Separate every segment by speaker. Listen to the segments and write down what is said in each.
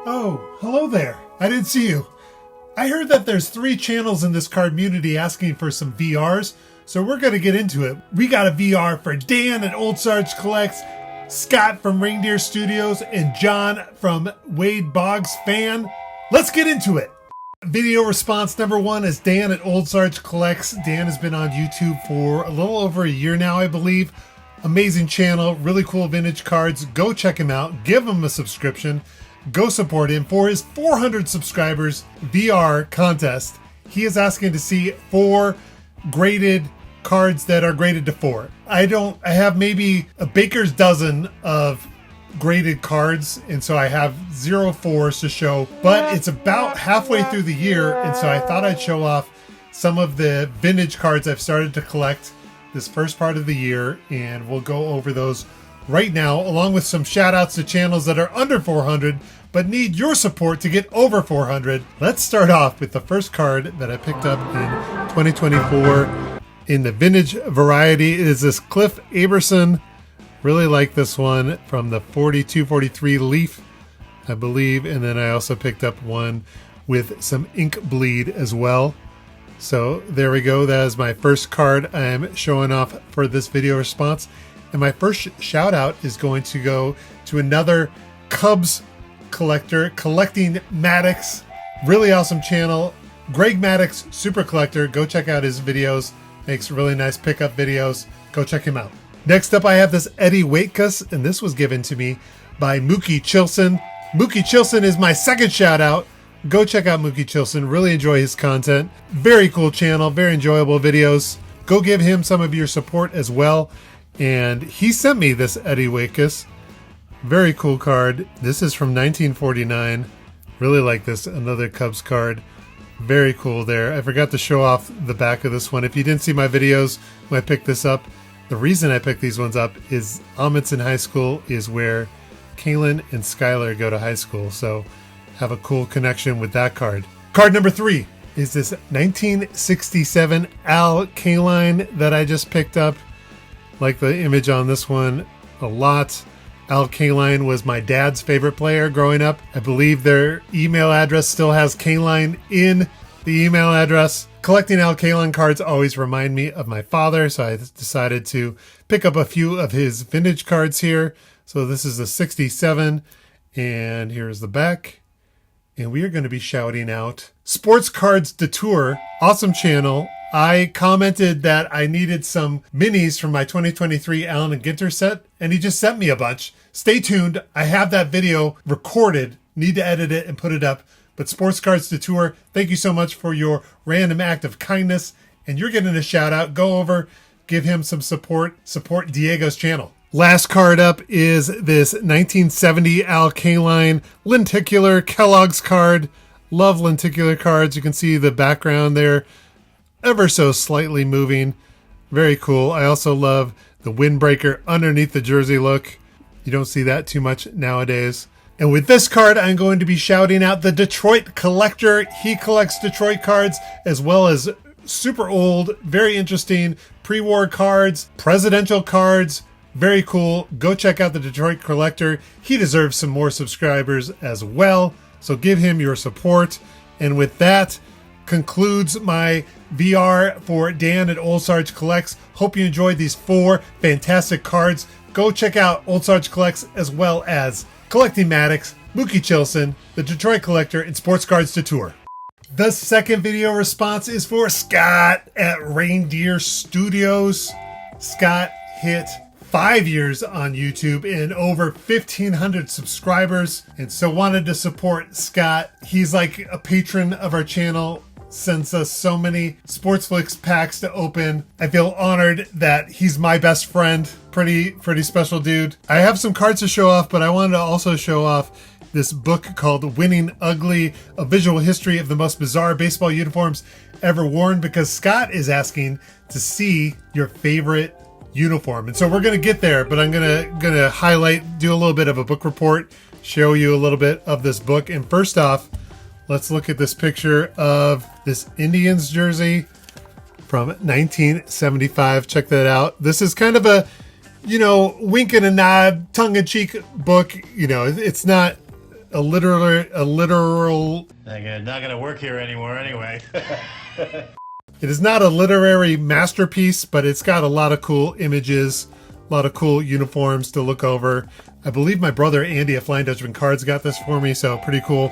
Speaker 1: Oh, hello there. I didn't see you. I heard that there's 3 channels in this cardmunity asking for some VRs, so we're going to get into it. We got a VR for Dan at Old Sarge Collects, Scott from Reindeer Studios, and John from Wade Boggs Fan. Let's get into it. Video response number 1 is Dan at Old Sarge Collects. Dan has been on YouTube for a little over a year now, I believe. Amazing channel, really cool vintage cards. Go check him out. Give him a subscription. Go support him. For his 400 subscribers VR contest, he is asking to see 4 graded cards that are graded to 4. I have maybe a baker's dozen of graded cards, and so I have 0 4s to show, but it's about halfway through the year, and so I thought I'd show off some of the vintage cards I've started to collect this first part of the year, and we'll go over those right now, along with some shout outs to channels that are under 400 but need your support to get over 400. Let's start off with the first card that I picked up in 2024 in the vintage variety. It is this Cliff Aberson. Really like this one from the 42-43 Leaf, I believe, and then I also picked up one with some ink bleed as well. So there we go. That is my first card I'm showing off for this video response. And my first shout out is going to go to another Cubs collector, Collecting Maddox. Really awesome channel. Greg Maddox, Super Collector. Go check out his videos. Makes really nice pickup videos. Go check him out. Next up, I have this Eddie Waitkus, and this was given to me by Mookie Chilson. Mookie Chilson is my second shout out. Go check out Mookie Chilson. Really enjoy his content. Very cool channel. Very enjoyable videos. Go give him some of your support as well. And he sent me this Eddie Waitkus. Very cool card. This is from 1949. Really like this. Another Cubs card. Very cool there. I forgot to show off the back of this one. If you didn't see my videos when I picked this up, the reason I picked these ones up is Amundsen High School is where Kaylin and Skylar go to high school. So have a cool connection with that card. Card number 3 is this 1967 Al Kaline that I just picked up. Like the image on this one a lot. Al Kaline was my dad's favorite player growing up. I believe their email address still has Kaline in the email address. Collecting Al Kaline cards always remind me of my father, so I decided to pick up a few of his vintage cards here. So this is a 67, and here's the back. And we are going to be shouting out Sports Cards Detour. Awesome channel. I commented that I needed some minis from my 2023 Allen and Ginter set, and he just sent me a bunch. Stay tuned. I have that video recorded. Need to edit it and put it up. But Sports Cards Detour, thank you so much for your random act of kindness, and you're getting a shout out. Go over, give him some support. Support Diego's channel. Last card up is this 1970 Al Kaline lenticular Kellogg's card. Love lenticular cards. You can see the background there, ever so slightly moving. Very cool. I also love the windbreaker underneath the jersey look. You don't see that too much nowadays. And with this card, I'm going to be shouting out the Detroit Collector. He collects Detroit cards as well as super old, very interesting pre-war cards, presidential cards. Very cool. Go check out the Detroit Collector. He deserves some more subscribers as well. So give him your support. And with that, concludes my VR for Dan at Old Sarge Collects. Hope you enjoyed these 4 fantastic cards. Go check out Old Sarge Collects as well as Collecting Maddox, Mookie Chilson, the Detroit Collector, and Sports Cards Detour. The second video response is for Scott at Reindeer Studios. Scott hit 5 years on YouTube and over 1,500 subscribers, and so wanted to support Scott. He's like a patron of our channel, sends us so many Sportsflix packs to open. I feel honored that he's my best friend. Pretty special dude. I have some cards to show off, but I wanted to also show off this book called Winning Ugly, a visual history of the most bizarre baseball uniforms ever worn, because Scott is asking to see your favorite uniform. And so we're going to get there, but I'm going to highlight, do a little bit of a book report, show you a little bit of this book. And first off, let's look at this picture of this Indians jersey from 1975. Check that out. This is kind of a, wink and a nod, tongue-in-cheek book. It's not literal.
Speaker 2: Not gonna work here anymore anyway.
Speaker 1: It is not a literary masterpiece, but it's got a lot of cool images, a lot of cool uniforms to look over. I believe my brother Andy at Flying Dutchman Cards got this for me, so pretty cool.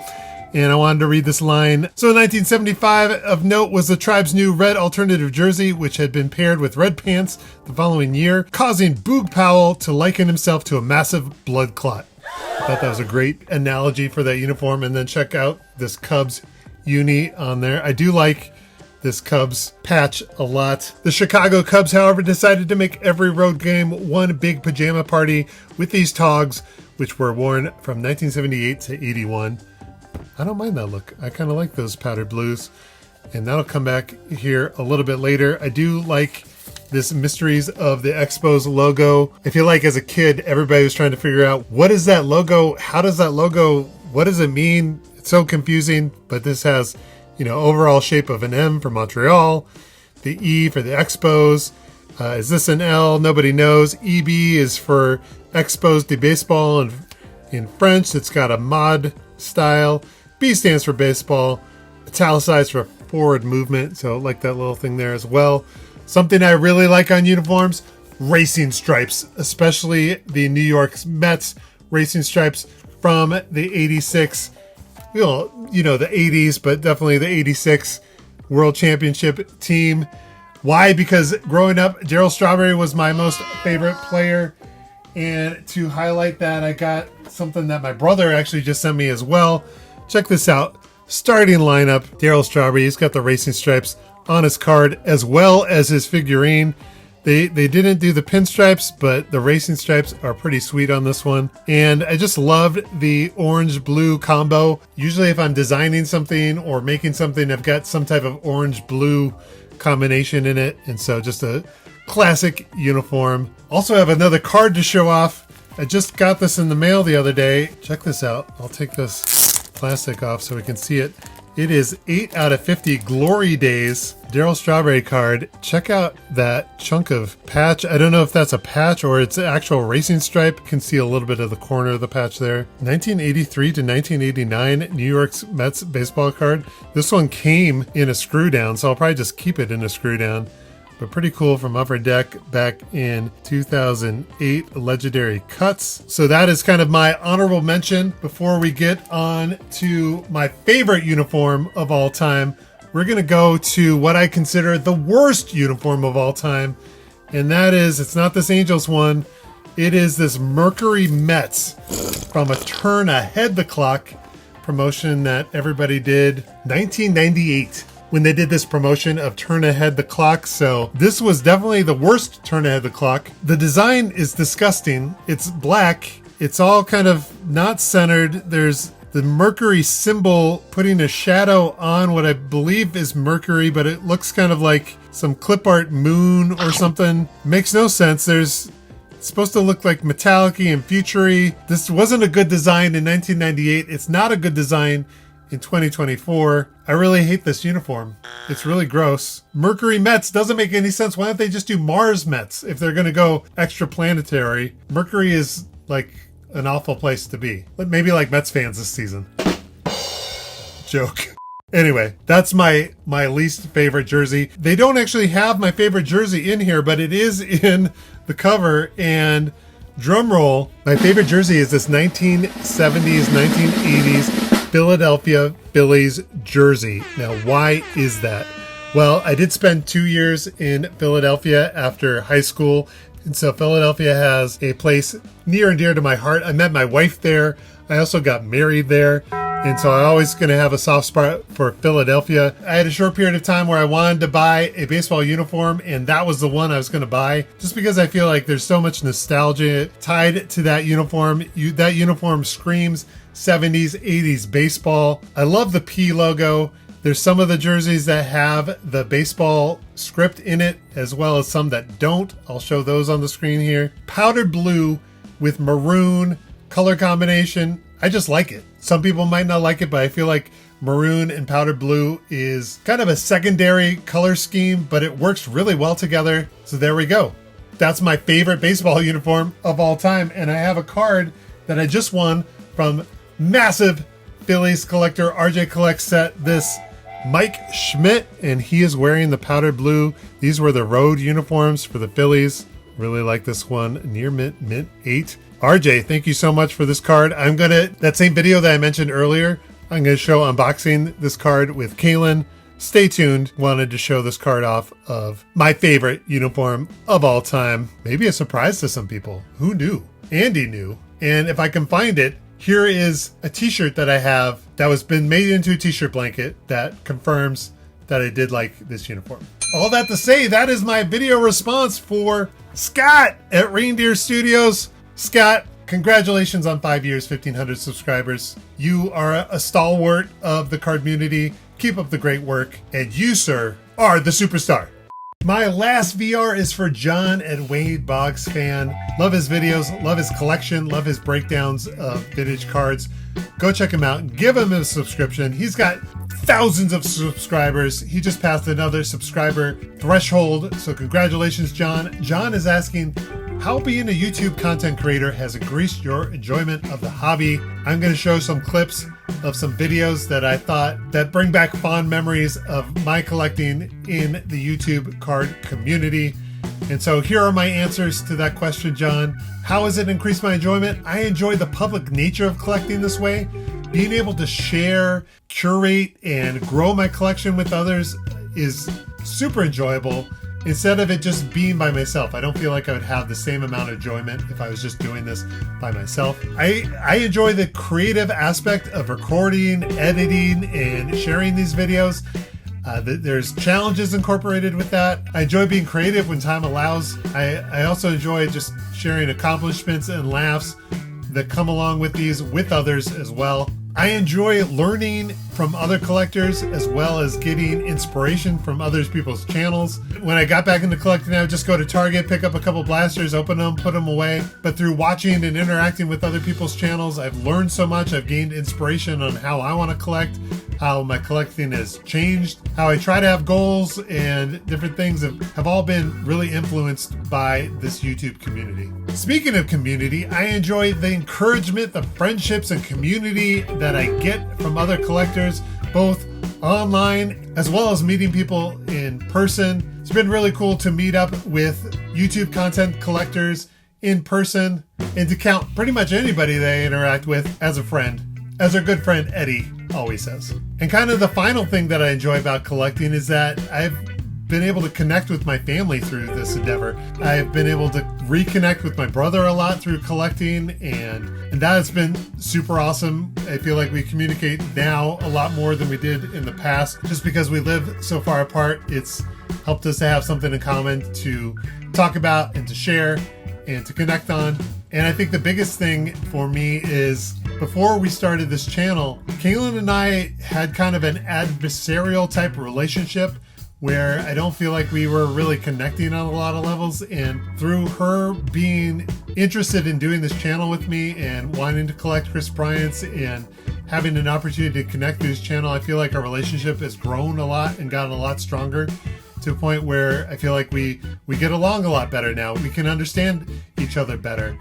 Speaker 1: And I wanted to read this line. So in 1975, of note was the tribe's new red alternative jersey, which had been paired with red pants the following year, causing Boog Powell to liken himself to a massive blood clot. I thought that was a great analogy for that uniform. And then check out this Cubs uni on there. I do like this Cubs patch a lot. The Chicago Cubs, however, decided to make every road game one big pajama party with these togs, which were worn from 1978 to 81. I don't mind that look. I kind of like those powdered blues. And that'll come back here a little bit later. I do like this Mysteries of the Expos logo. I feel like as a kid, everybody was trying to figure out, what is that logo? How does that logo, what does it mean? It's so confusing, but this has, overall shape of an M for Montreal, the E for the Expos. Is this an L? Nobody knows. EB is for Expos de Baseball in French. It's got a mod style. B stands for baseball. Italicized for forward movement. So like that little thing there as well. Something I really like on uniforms, racing stripes, especially the New York Mets racing stripes from the 86, the 80s, but definitely the 86 World Championship team. Why? Because growing up, Darryl Strawberry was my most favorite player. And to highlight that, I got something that my brother actually just sent me as well. Check this out. Starting lineup, Darryl Strawberry. He's got the racing stripes on his card as well as his figurine. They didn't do the pinstripes, but the racing stripes are pretty sweet on this one. And I just loved the orange-blue combo. Usually if I'm designing something or making something, I've got some type of orange-blue combination in it. And so just a classic uniform. Also have another card to show off. I just got this in the mail the other day. Check this out. I'll take this plastic off so we can see it. It is 8 out of 50 Glory Days Darryl Strawberry card. Check out that chunk of patch. I don't know if that's a patch or it's an actual racing stripe. You can see a little bit of the corner of the patch there. 1983 to 1989 New York's Mets baseball card. This one came in a screw down, so I'll probably just keep it in a screw down. But pretty cool from Upper Deck back in 2008, legendary cuts. So that is kind of my honorable mention. Before we get on to my favorite uniform of all time, we're going to go to what I consider the worst uniform of all time. And that is, it's not this Angels one. It is this Mercury Mets from a Turn Ahead the Clock promotion that everybody did 1998. When they did this promotion of Turn Ahead the Clock. So this was definitely the worst Turn Ahead the Clock. The design is disgusting. It's black. It's all kind of not centered. There's the Mercury symbol putting a shadow on what I believe is Mercury, but it looks kind of like some clip art moon or something. Makes no sense. It's supposed to look like metallic-y and future-y. This wasn't a good design in 1998. It's not a good design in 2024. I really hate this uniform. It's really gross. Mercury Mets doesn't make any sense. Why don't they just do Mars Mets if they're going to go extra planetary? Mercury is like an awful place to be. But maybe like Mets fans this season. Joke. Anyway, that's my least favorite jersey. They don't actually have my favorite jersey in here, but it is in the cover. And drum roll, my favorite jersey is this 1970s, 1980s Philadelphia Phillies jersey. Now, why is that? Well, I did spend 2 years in Philadelphia after high school. And so Philadelphia has a place near and dear to my heart. I met my wife there. I also got married there. And so I'm always going to have a soft spot for Philadelphia. I had a short period of time where I wanted to buy a baseball uniform, and that was the one I was going to buy, just because I feel like there's so much nostalgia tied to that uniform. That uniform screams 70s, 80s baseball. I love the P logo. There's some of the jerseys that have the baseball script in it, as well as some that don't. I'll show those on the screen here. Powdered blue with maroon color combination. I just like it. Some people might not like it, but I feel like maroon and powdered blue is kind of a secondary color scheme, but it works really well together. So there we go. That's my favorite baseball uniform of all time. And I have a card that I just won from massive Phillies collector, RJ Collects, set this Mike Schmidt, and he is wearing the powder blue. These were the road uniforms for the Phillies. Really like this one. Near mint 8. RJ, thank you so much for this card. That same video that I mentioned earlier, I'm going to show unboxing this card with Kaylin. Stay tuned. Wanted to show this card off of my favorite uniform of all time. Maybe a surprise to some people. Who knew? Andy knew. And if I can find it, here is a t-shirt that I have that was been made into a t-shirt blanket that confirms that I did like this uniform. All that to say, that is my video response for Scott at Reindeer Studios. Scott, congratulations on 5 years, 1,500 subscribers. You are a stalwart of the cardmunity. Keep up the great work. And you, sir, are the superstar. My last VR is for John at Wade Boggs Fan. Love his videos, love his collection, love his breakdowns of vintage cards. Go check him out. Give him a subscription. He's got thousands of subscribers. He just passed another subscriber threshold. So congratulations, John. John is asking how being a YouTube content creator has increased your enjoyment of the hobby. I'm going to show some clips of some videos that I thought that bring back fond memories of my collecting in the YouTube card community. And so here are my answers to that question, John. How has it increased my enjoyment? I enjoy the public nature of collecting this way. Being able to share, curate, and grow my collection with others is super enjoyable. Instead of it just being by myself, I don't feel like I would have the same amount of enjoyment if I was just doing this by myself. I enjoy the creative aspect of recording, editing, and sharing these videos. There's challenges incorporated with that. I enjoy being creative when time allows. I also enjoy just sharing accomplishments and laughs that come along with these with others as well. I enjoy learning from other collectors as well as getting inspiration from other people's channels. When I got back into collecting, I would just go to Target, pick up a couple blasters, open them, put them away. But through watching and interacting with other people's channels, I've learned so much. I've gained inspiration on how I want to collect, how my collecting has changed, how I try to have goals, and different things have all been really influenced by this YouTube community. Speaking of community, I enjoy the encouragement, the friendships, and community that I get from other collectors, both online as well as meeting people in person. It's been really cool to meet up with YouTube content collectors in person and to count pretty much anybody that I interact with as a friend, as our good friend Eddie always says. And kind of the final thing that I enjoy about collecting is that I've been able to connect with my family through this endeavor. I've been able to reconnect with my brother a lot through collecting, and that has been super awesome. I feel like we communicate now a lot more than we did in the past. Just because we live so far apart, it's helped us to have something in common to talk about and to share and to connect on. And I think the biggest thing for me is before we started this channel, Kaylin and I had kind of an adversarial type relationship where I don't feel like we were really connecting on a lot of levels. And through her being interested in doing this channel with me and wanting to collect Chris Bryant's and having an opportunity to connect through this channel, I feel like our relationship has grown a lot and gotten a lot stronger to a point where I feel like we get along a lot better now. We can understand each other better.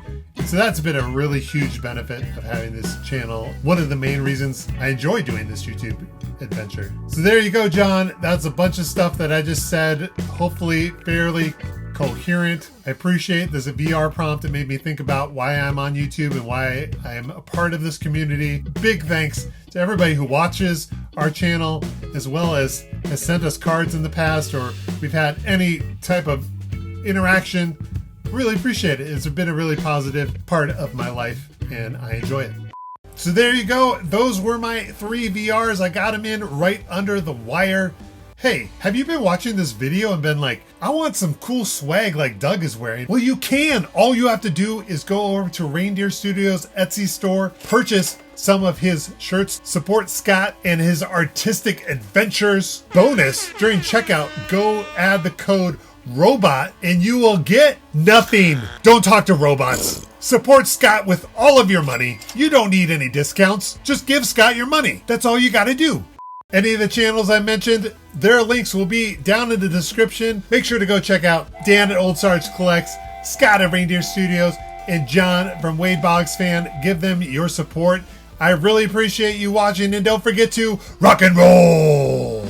Speaker 1: So that's been a really huge benefit of having this channel. One of the main reasons I enjoy doing this YouTube adventure. So there you go, John. That's a bunch of stuff that I just said, hopefully fairly coherent. I appreciate there's a VR prompt that made me think about why I'm on YouTube and why I am a part of this community. Big thanks to everybody who watches our channel, as well as has sent us cards in the past, or we've had any type of interaction. Really appreciate it. It's been a really positive part of my life, and I enjoy it. So there you go. Those were my 3 VRs. I got them in right under the wire. Hey, have you been watching this video and been like, I want some cool swag like Doug is wearing? Well, you can. All you have to do is go over to Reindeer Studios Etsy store, purchase some of his shirts, support Scott and his artistic adventures. Bonus, during checkout, go add the code ROBOT and you will get nothing. Don't talk to robots. Support Scott with all of your money. You don't need any discounts. Just give Scott your money. That's all you got to do. Any of the channels I mentioned, their links will be down in the description. Make sure to go check out Dan at Old Sarge Collects, Scott at Reindeer Studios, and John from Wade Boggs Fan. Give them your support. I really appreciate you watching, and don't forget to rock and roll!